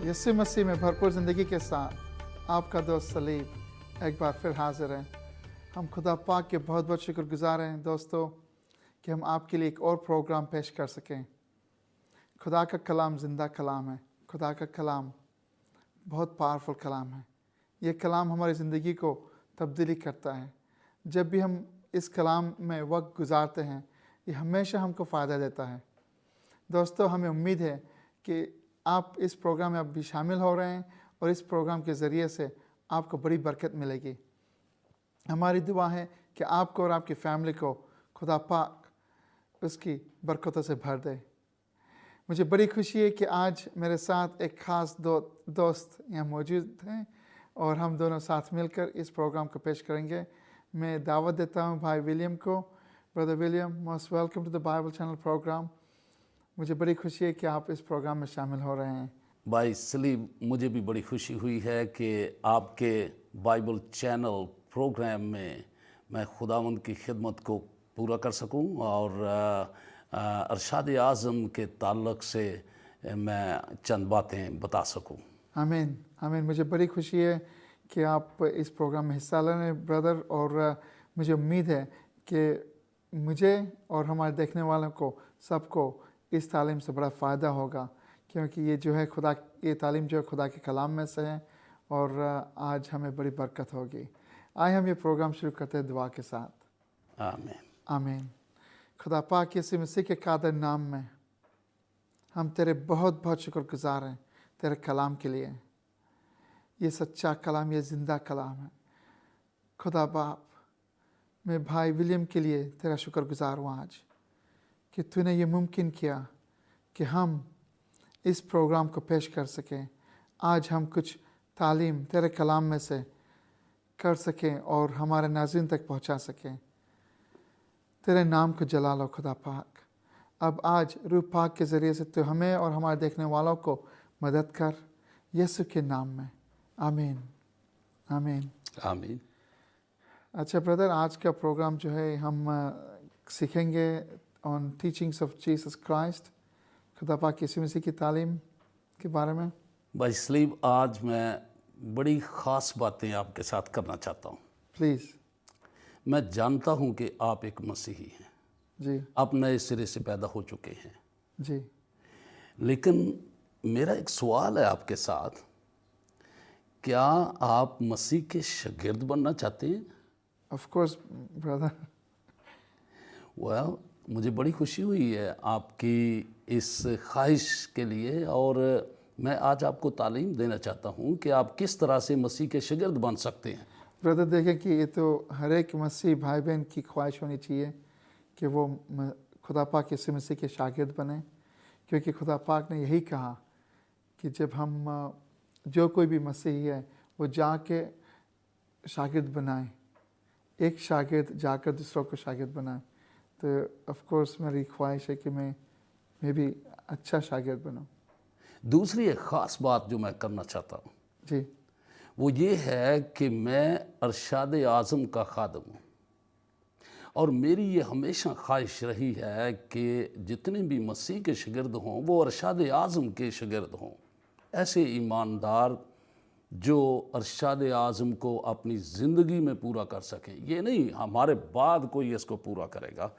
यीशु मसीह में भरपूर ज़िंदगी के साथ आपका दोस्त सलीम एक बार फिर हाजिर है। हम खुदा पाक के बहुत बहुत शुक्रगुजार हैं दोस्तों कि हम आपके लिए एक और प्रोग्राम पेश कर सकें। खुदा का कलाम ज़िंदा कलाम है। खुदा का कलाम बहुत पावरफुल कलाम है। ये कलाम हमारी ज़िंदगी को तब्दीली करता है। जब भी हम इस कलाम में वक्त गुजारते हैं ये हमेशा हमको फ़ायदा देता है। दोस्तों, हमें उम्मीद है कि आप इस प्रोग्राम में अब भी शामिल हो रहे हैं और इस प्रोग्राम के ज़रिए से आपको बड़ी बरकत मिलेगी। हमारी दुआ है कि आपको और आपकी फैमिली को खुदा पाक उसकी बरकतों से भर दे। मुझे बड़ी खुशी है कि आज मेरे साथ एक ख़ास दोस्त यहाँ मौजूद हैं और हम दोनों साथ मिलकर इस प्रोग्राम को पेश करेंगे। मैं दावत देता हूँ भाई विलियम को। Brother William, most welcome to the Bible channel programme. मुझे बड़ी खुशी है कि आप इस प्रोग्राम में शामिल हो रहे हैं। भाई सलीम, मुझे भी बड़ी खुशी हुई है कि आपके बाइबल चैनल प्रोग्राम में मैं खुदावंद की खिदमत को पूरा कर सकूं और अरशाद आज़म के ताल्लुक़ से मैं चंद बातें बता सकूं। आमीन आमीन। मुझे बड़ी खुशी है कि आप इस प्रोग्राम में हिस्सा ले रहे हैं ब्रदर, और मुझे उम्मीद है कि मुझे और हमारे देखने वालों को सबको इस तालीम से बड़ा फ़ायदा होगा, क्योंकि ये जो है ये तालीम जो है खुदा के कलाम में से है और आज हमें बड़ी बरकत होगी। आइए हम ये प्रोग्राम शुरू करते हैं दुआ के साथ। आमीन आमीन। खुदा पाक यीशु मसीह के कादर नाम में हम तेरे बहुत बहुत शुक्रगुजार हैं तेरे कलाम के लिए। ये सच्चा कलाम, ये ज़िंदा कलाम है। खुदा बाप, मैं भाई विलियम के लिए तेरा शुक्रगुजार हूँ आज कि तूने ये मुमकिन किया कि हम इस प्रोग्राम को पेश कर सकें। आज हम कुछ तालीम तेरे कलाम में से कर सकें और हमारे नाज़रीन तक पहुंचा सकें। तेरे नाम को जला लो खुदा पाक। अब आज रूह पाक के ज़रिए से तू हमें और हमारे देखने वालों को मदद कर, यीशु के नाम में। आमीन आमीन आमीन। अच्छा ब्रदर, आज का प्रोग्राम जो है हम सीखेंगे on teachings of Jesus Christ, खुदा पाक यीशु मसीह की तालीम के बारे में। भाई सलीम, आज मैं बड़ी ख़ास बातें आपके साथ करना चाहता हूँ। प्लीज़। मैं जानता हूँ कि आप एक मसीही हैं जी आप नए सिरे से पैदा हो चुके हैं, जी। लेकिन मेरा एक सवाल है आपके साथ, क्या आप मसीह के शागिर्द बनना चाहते हैं? Of course brother. वेल, मुझे बड़ी खुशी हुई है आपकी इस ख्वाहिश के लिए, और मैं आज आपको तालीम देना चाहता हूँ कि आप किस तरह से मसीह के शागिर्द बन सकते हैं। ब्रदर देखें कि ये तो हर एक मसीह भाई बहन की ख्वाहिश होनी चाहिए कि वो खुदा पाक यीशु मसीह के शागिर्द बने, क्योंकि खुदा पाक ने यही कहा कि जब हम जो कोई भी मसीही है वो जाके शागिर्द बनाए, एक शागिर्द जाकर दूसरों को शागिर्द बनाए। तो ऑफ कोर्स मेरी ख्वाहिश है कि मैं भी अच्छा शागिर्द बनूं। दूसरी एक ख़ास बात जो मैं करना चाहता हूँ जी वो ये है कि मैं अरशाद आज़म का खादम हूँ, और मेरी ये हमेशा ख्वाहिश रही है कि जितने भी मसीह के शागिर्द हों वो अरशाद आज़म के शागिर्द हों। ऐसे ईमानदार जो अरशाद आज़म को अपनी ज़िंदगी में पूरा कर सकें। ये नहीं हमारे बाद कोई इसको पूरा करेगा।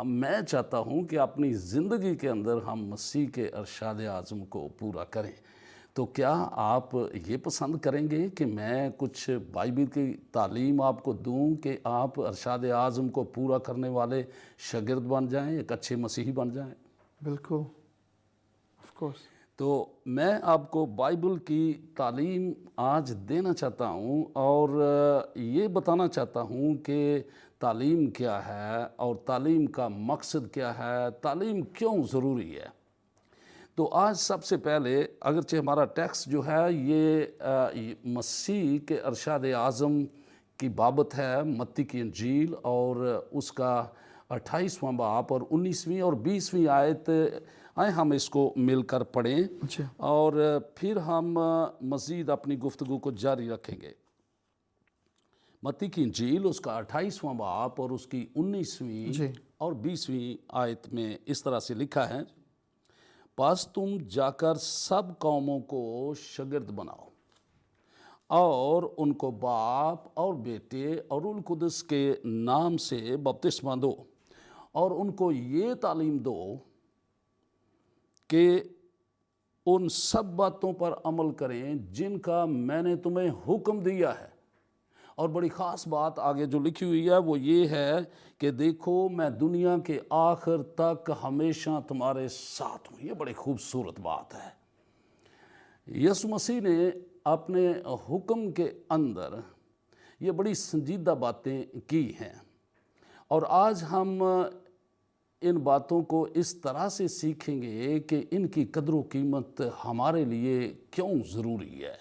मैं चाहता हूँ कि अपनी ज़िंदगी के अंदर हम मसीह के अरशाद आज़म को पूरा करें। तो क्या आप ये पसंद करेंगे कि मैं कुछ बाइबल की तालीम आपको दूं कि आप अरशाद आज़म को पूरा करने वाले शागिर्द बन जाएं, एक अच्छे मसीही बन जाएं? बिल्कुल, ऑफ कोर्स। तो मैं आपको बाइबल की तालीम आज देना चाहता हूँ और ये बताना चाहता हूँ कि तालीम क्या है और तालीम का मकसद क्या है, तालीम क्यों ज़रूरी है। तो आज सबसे पहले अगरचे हमारा टेक्स्ट जो है ये मसीह के अरशाद आज़म की बाबत है, मत्ती की इंजील और उसका 28वां बाब और 19वीं और 20वीं आयत। आए हम इसको मिलकर पढ़ें और फिर हम मज़ीद अपनी गुफ्तगू को जारी रखेंगे। मत्ती की इंजील उसका 28वां बाब और उसकी 19वीं और 20वीं आयत में इस तरह से लिखा है, बस तुम जाकर सब कौमों को शागिर्द बनाओ और उनको बाप और बेटे और रूह कुदस के नाम से बपतिस्मा दो और उनको ये तालीम दो कि उन सब बातों पर अमल करें जिनका मैंने तुम्हें हुक्म दिया है। और बड़ी ख़ास बात आगे जो लिखी हुई है वो ये है कि देखो मैं दुनिया के आखिर तक हमेशा तुम्हारे साथ हूँ। ये बड़ी खूबसूरत बात है। यीशु मसीह ने अपने हुक्म के अंदर ये बड़ी संजीदा बातें की हैं और आज हम इन बातों को इस तरह से सीखेंगे कि इनकी कदर कीमत हमारे लिए क्यों ज़रूरी है।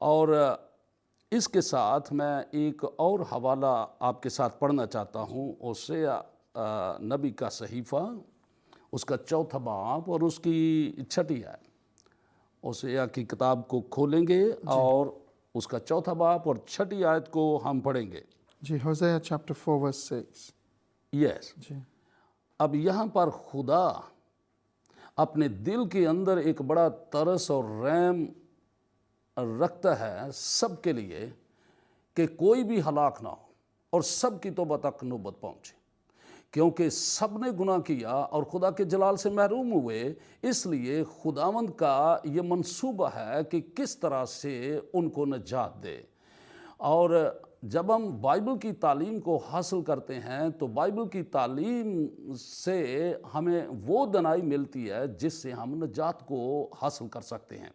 और इसके साथ मैं एक और हवाला आपके साथ पढ़ना चाहता हूँ, होसेया नबी का सहीफ़ा, उसका 4 बाब और उसकी 6 आयत। होसेया की किताब को खोलेंगे और उसका 4 बाब और 6 आयत को हम पढ़ेंगे। जी, होसेया chapter 4 verse 6। यस। जी अब यहाँ पर खुदा अपने दिल के अंदर एक बड़ा तरस और रहम रखता है सबके लिए कि कोई भी हलाक ना हो और सब की तौबा तक नौबत पहुँचे, क्योंकि सब ने गुनाह किया और खुदा के जलाल से महरूम हुए। इसलिए खुदावंद का ये मंसूबा है कि किस तरह से उनको निजात दे। और जब हम बाइबल की तालीम को हासिल करते हैं तो बाइबल की तालीम से हमें वो दनाई मिलती है जिससे हम निजात को हासिल कर सकते हैं।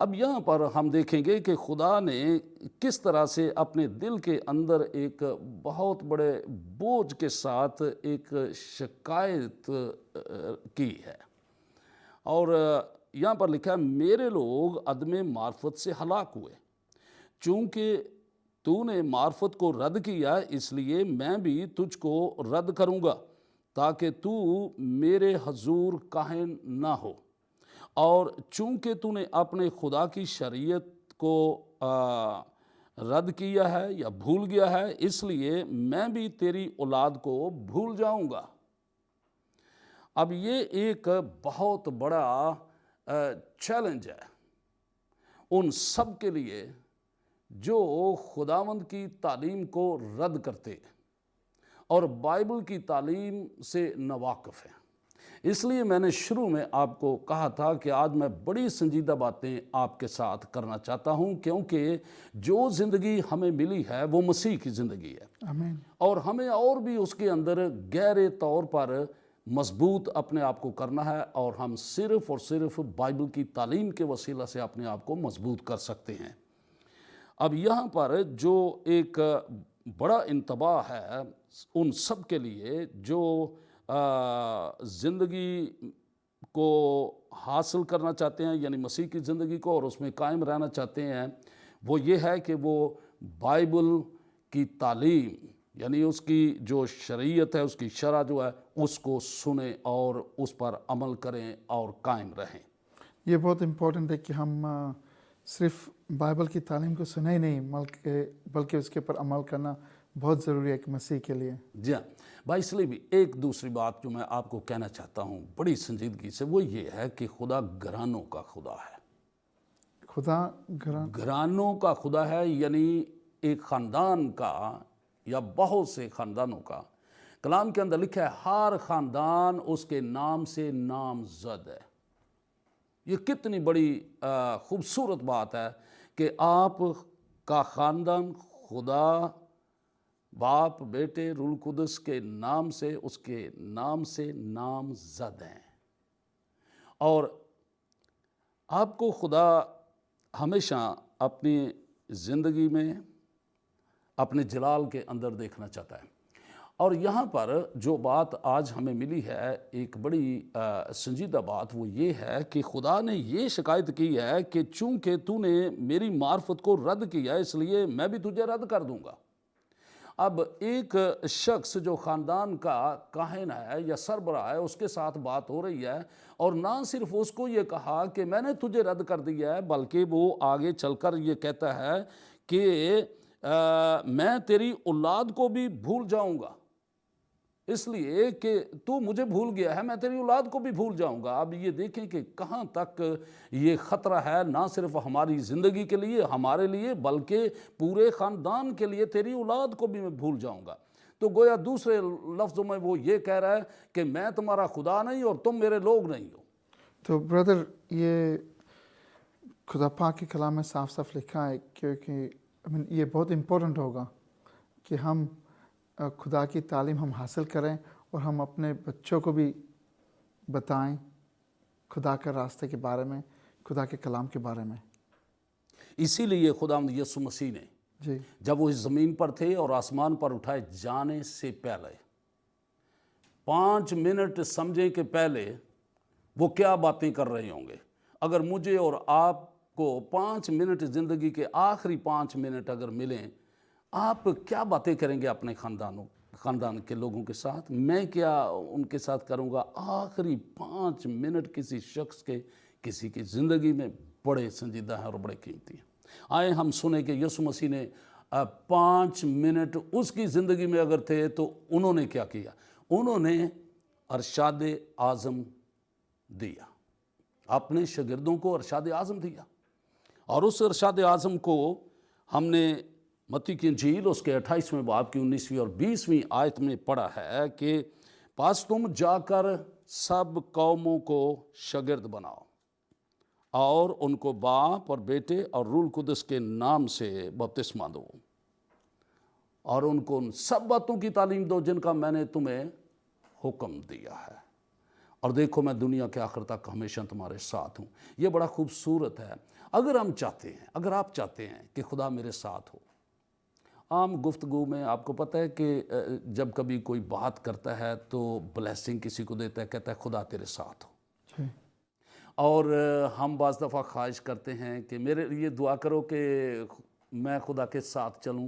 अब यहाँ पर हम देखेंगे कि खुदा ने किस तरह से अपने दिल के अंदर एक बहुत बड़े बोझ के साथ एक शिकायत की है। और यहाँ पर लिखा है, मेरे लोग अदम मार्फत से हलाक हुए, चूँकि तूने मार्फत को रद्द किया इसलिए मैं भी तुझको रद्द करूँगा ताकि तू मेरे हजूर काहिन ना हो। और चूँकि तूने अपने खुदा की शरीयत को रद्द किया है या भूल गया है, इसलिए मैं भी तेरी औलाद को भूल जाऊँगा। अब ये एक बहुत बड़ा चैलेंज है उन सब के लिए जो खुदावंद की तालीम को रद्द करते और बाइबल की तालीम से नावाकिफ़ हैं। इसलिए मैंने शुरू में आपको कहा था कि आज मैं बड़ी संजीदा बातें आपके साथ करना चाहता हूं, क्योंकि जो ज़िंदगी हमें मिली है वो मसीह की ज़िंदगी है। आमीन। और हमें और भी उसके अंदर गहरे तौर पर मजबूत अपने आप को करना है और हम सिर्फ़ और सिर्फ बाइबल की तालीम के वसीला से अपने आप को मजबूत कर सकते हैं। अब यहाँ पर जो एक बड़ा इंतबाह है उन सब के लिए जो ज़िंदगी को हासिल करना चाहते हैं, यानी मसीह की ज़िंदगी को, और उसमें कायम रहना चाहते हैं, वो ये है कि वो बाइबल की तालीम यानी उसकी जो शरीयत है, उसकी शरह जो है, उसको सुने और उस पर अमल करें और कायम रहें। ये बहुत इम्पोर्टेंट है कि हम सिर्फ बाइबल की तालीम को सुने ही नहीं बल्कि उसके ऊपर अमल करना बहुत ज़रूरी है कि मसीह के लिए। जी हाँ भाई, इसलिए भी एक दूसरी बात जो मैं आपको कहना चाहता हूँ बड़ी संजीदगी से, वो ये है कि खुदा घरानों का खुदा है। खुदा घरानों का खुदा है, यानी एक ख़ानदान का या बहुत से ख़ानदानों का। कलाम के अंदर लिखा है हर ख़ानदान उसके नाम से नामज़द है। ये कितनी बड़ी खूबसूरत बात है कि आप का ख़ानदान खुदा बाप बेटे रूह कुदस के नाम से, उसके नाम से नामज़द हैं। और आपको खुदा हमेशा अपनी ज़िंदगी में अपने जलाल के अंदर देखना चाहता है। और यहाँ पर जो बात आज हमें मिली है, एक बड़ी संजीदा बात, वो ये है कि खुदा ने ये शिकायत की है कि चूँकि तूने मेरी मार्फत को रद्द किया इसलिए मैं भी तुझे रद्द कर दूँगा। अब एक शख्स जो ख़ानदान का काहिन है या सरबराह है, उसके साथ बात हो रही है, और ना सिर्फ उसको ये कहा कि मैंने तुझे रद्द कर दिया है, बल्कि वो आगे चलकर ये कहता है कि मैं तेरी औलाद को भी भूल जाऊंगा। اس لیے کہ تو مجھے بھول گیا ہے، میں تیری اولاد کو بھی بھول جاؤں گا۔ اب یہ دیکھیں کہ کہاں تک یہ خطرہ ہے، نہ صرف ہماری زندگی کے لیے، ہمارے لیے، بلکہ پورے خاندان کے لیے، تیری اولاد کو بھی میں بھول جاؤں گا۔ تو گویا دوسرے لفظوں میں وہ یہ کہہ رہا ہے کہ میں تمہارا خدا نہیں اور تم میرے لوگ نہیں ہو۔ تو بردر، یہ خدا پاک کے کلام میں صاف صاف لکھا ہے، کیونکہ یہ بہت امپورٹنٹ ہوگا کہ ہم خدا کی تعلیم ہم حاصل کریں اور ہم اپنے بچوں کو بھی بتائیں خدا کے راستے کے بارے میں، خدا کے کلام کے بارے میں۔ اسی لیے خداوند یسوع مسیح نے جی جب وہ اس زمین پر تھے اور آسمان پر اٹھائے جانے سے پہلے 5 منٹ سمجھیں کہ پہلے وہ کیا باتیں کر رہے ہوں گے۔ اگر مجھے اور آپ کو 5 منٹ زندگی کے آخری 5 منٹ اگر ملیں، آپ کیا باتیں کریں گے اپنے خاندان کے لوگوں کے ساتھ؟ میں کیا ان کے ساتھ کروں گا؟ آخری 5 منٹ کسی شخص کے، کسی کی زندگی میں بڑے سنجیدہ ہیں اور بڑے قیمتی ہیں۔ آئے ہم سنیں کہ یسوع مسیح نے 5 منٹ اس کی زندگی میں اگر تھے تو انہوں نے کیا کیا؟ انہوں نے ارشاد اعظم دیا، اپنے شاگردوں کو ارشاد اعظم دیا۔ اور اس ارشاد اعظم کو ہم نے متی کی انجیل اس کے 28ویں باب کی 19ویں اور 20ویں آیت میں پڑھا ہے کہ پس تم جا کر سب قوموں کو شاگرد بناؤ اور ان کو باپ اور بیٹے اور روح القدس کے نام سے بپتسمہ دو، اور ان کو ان سب باتوں کی تعلیم دو جن کا میں نے تمہیں حکم دیا ہے، اور دیکھو میں دنیا کے آخر تک ہمیشہ تمہارے ساتھ ہوں۔ یہ بڑا خوبصورت ہے۔ اگر ہم چاہتے ہیں، اگر آپ چاہتے ہیں کہ خدا میرے ساتھ ہو، عام گفتگو میں آپ کو پتہ ہے کہ جب کبھی کوئی بات کرتا ہے تو بلیسنگ کسی کو دیتا ہے، کہتا ہے خدا تیرے ساتھ ہو۔ جی اور ہم بعض دفعہ خواہش کرتے ہیں کہ میرے لیے دعا کرو کہ میں خدا کے ساتھ چلوں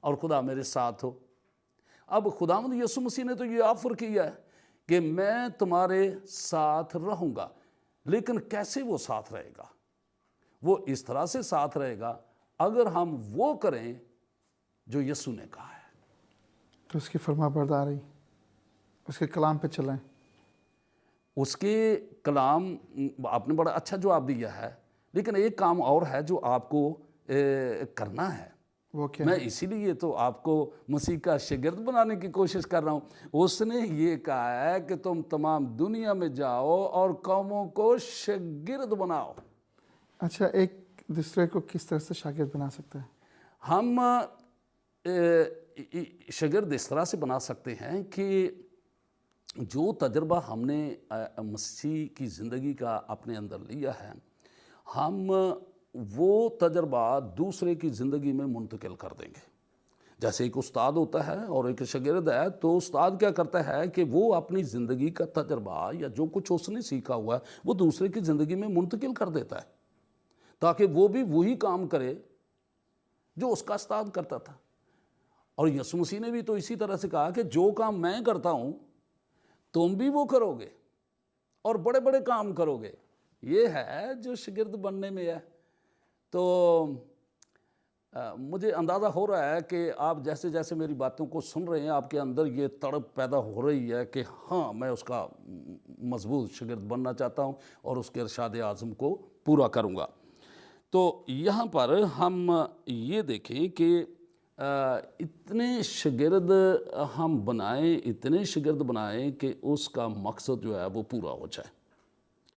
اور خدا میرے ساتھ ہو۔ اب خداوند یسوع مسیح نے تو یہ آفر کیا ہے کہ میں تمہارے ساتھ رہوں گا، لیکن کیسے وہ ساتھ رہے گا؟ وہ اس طرح سے ساتھ رہے گا اگر ہم وہ کریں جو یسوع نے کہا ہے۔ تو اس کی فرما برداری، اس کے کلام پہ چلیں۔ اس کے کلام، آپ نے بڑا اچھا جواب دیا ہے، لیکن ایک کام اور ہے جو آپ کو کرنا ہے۔ وہ کیا میں اسی لیے تو آپ کو مسیح کا شاگرد بنانے کی کوشش کر رہا ہوں۔ اس نے یہ کہا ہے کہ تم تمام دنیا میں جاؤ اور قوموں کو شاگرد بناؤ۔ اچھا، ایک دوسرے کو کس طرح سے شاگرد بنا سکتے ہیں؟ ہم شاگرد اس طرح سے بنا سکتے ہیں کہ جو تجربہ ہم نے مسیح کی زندگی کا اپنے اندر لیا ہے، ہم وہ تجربہ دوسرے کی زندگی میں منتقل کر دیں گے۔ جیسے ایک استاد ہوتا ہے اور ایک شاگرد ہے، تو استاد کیا کرتا ہے کہ وہ اپنی زندگی کا تجربہ یا جو کچھ اس نے سیکھا ہوا ہے وہ دوسرے کی زندگی میں منتقل کر دیتا ہے، تاکہ وہ بھی وہی کام کرے جو اس کا استاد کرتا تھا۔ اور یسوع مسیح نے بھی تو اسی طرح سے کہا کہ جو کام میں کرتا ہوں تم بھی وہ کرو گے اور بڑے بڑے کام کرو گے۔ یہ ہے جو شاگرد بننے میں ہے۔ تو مجھے اندازہ ہو رہا ہے کہ آپ جیسے جیسے میری باتوں کو سن رہے ہیں، آپ کے اندر یہ تڑپ پیدا ہو رہی ہے کہ ہاں، میں اس کا مضبوط شاگرد بننا چاہتا ہوں اور اس کے ارشاد اعظم کو پورا کروں گا۔ تو یہاں پر ہم یہ دیکھیں کہ اتنے شاگرد ہم بنائیں، اتنے شاگرد بنائیں کہ اس کا مقصد جو ہے وہ پورا ہو جائے۔